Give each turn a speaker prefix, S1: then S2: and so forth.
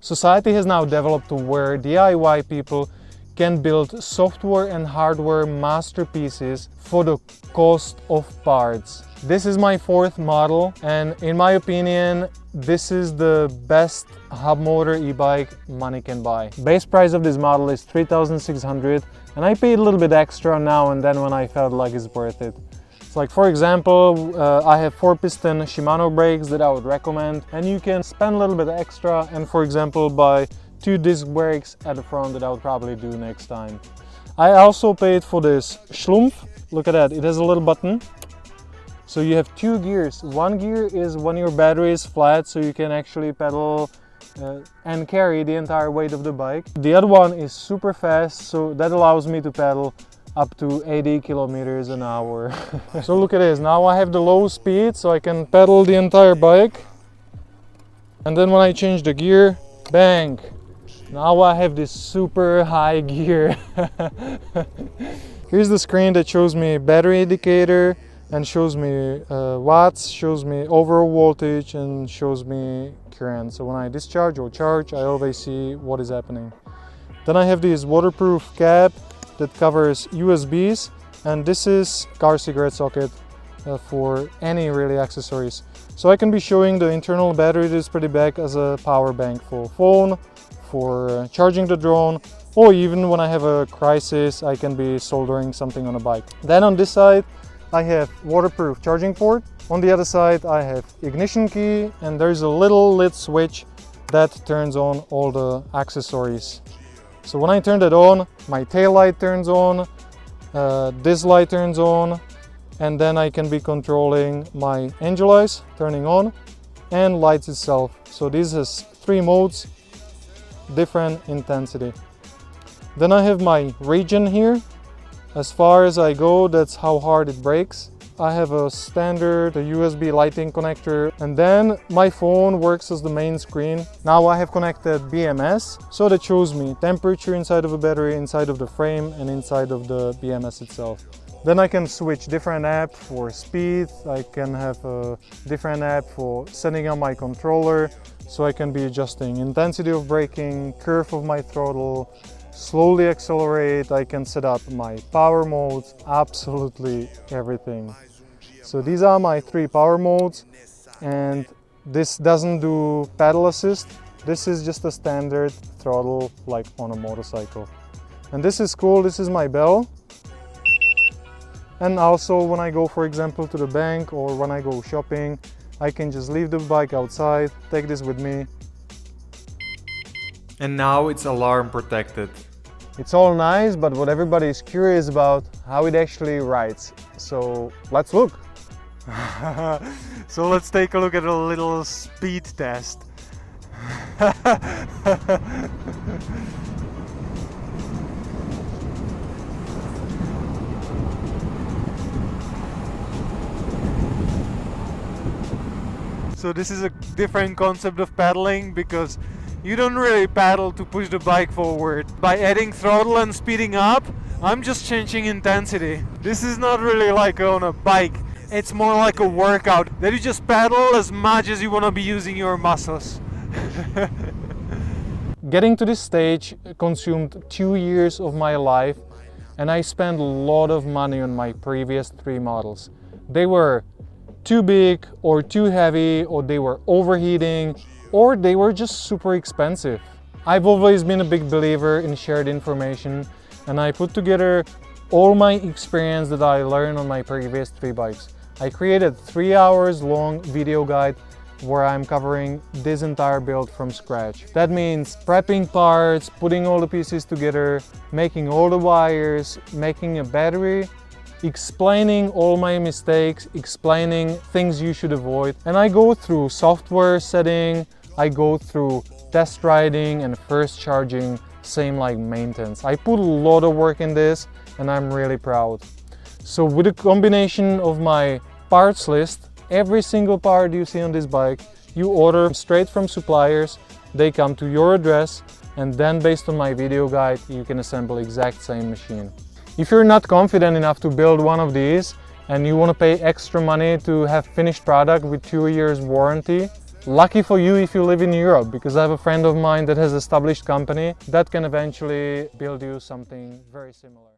S1: Society has now developed to where DIY people can build software and hardware masterpieces for the cost of parts. This is my fourth model, and in my opinion, this is the best hub motor e-bike money can buy. Base price of this model is 3,600, and I paid a little bit extra now and then when I felt like it's worth it. It's like, for example, I have 4-piston Shimano brakes that I would recommend, and you can spend a little bit extra and, for example, buy 2 disc brakes at the front that I would probably do next time. I also paid for this Schlumpf. Look at that, it has a little button. So you have 2 gears. One gear is when your battery is flat, so you can actually pedal and carry the entire weight of the bike. The other one is super fast, so that allows me to pedal up to 80 kilometers an hour. So look at this, now I have the low speed, so I can pedal the entire bike. And then when I change the gear, bang! Now I have this super high gear. Here's the screen that shows me battery indicator and shows me watts, shows me overall voltage, and shows me current. So when I discharge or charge, I always see what is happening. Then I have this waterproof cap that covers USBs, and this is car cigarette socket for any really accessories. So I can be showing the internal battery that is pretty big as a power bank for phone, for charging the drone, or even when I have a crisis, I can be soldering something on a bike. Then on this side, I have waterproof charging port. On the other side, I have ignition key, and there's a little lit switch that turns on all the accessories. So when I turn that on, my tail light turns on, this light turns on, and then I can be controlling my angel eyes turning on and lights itself. So this has 3 modes, different intensity. Then I have my region here. As far as I go, that's how hard it brakes. I have a standard USB lighting connector, and then my phone works as the main screen. Now I have connected BMS, so that shows me temperature inside of a battery, inside of the frame, and inside of the BMS itself. Then I can switch different app for speed. I can have a different app for setting up my controller, so I can be adjusting intensity of braking, curve of my throttle, slowly accelerate. I can set up my power modes, absolutely everything. So these are my 3 power modes, and this doesn't do pedal assist. This is just a standard throttle like on a motorcycle. And this is cool, this is my bell. And also when I go, for example, to the bank or when I go shopping, I can just leave the bike outside, take this with me. And now it's alarm protected. It's all nice, but what everybody is curious about, how it actually rides. So let's look. So let's take a look at a little speed test. So this is a different concept of pedaling, because you don't really pedal to push the bike forward. By adding throttle and speeding up, I'm just changing intensity. This is not really like on a bike. It's more like a workout that you just pedal as much as you want to be using your muscles. Getting to this stage consumed 2 years of my life, and I spent a lot of money on my previous 3 models. They were too big or too heavy, or they were overheating, or they were just super expensive. I've always been a big believer in shared information, and I put together all my experience that I learned on my previous 3 bikes. I created 3 hours long video guide where I'm covering this entire build from scratch. That means prepping parts, putting all the pieces together, making all the wires, making a battery, explaining all my mistakes, explaining things you should avoid. And I go through software setting, I go through test riding and first charging, same like maintenance. I put a lot of work in this, and I'm really proud. So with a combination of my parts list, every single part you see on this bike, you order straight from suppliers, they come to your address, and then based on my video guide, you can assemble exact same machine. If you're not confident enough to build one of these and you want to pay extra money to have finished product with 2 years warranty, Lucky for you if you live in Europe, because I have a friend of mine that has established company that can eventually build you something very similar.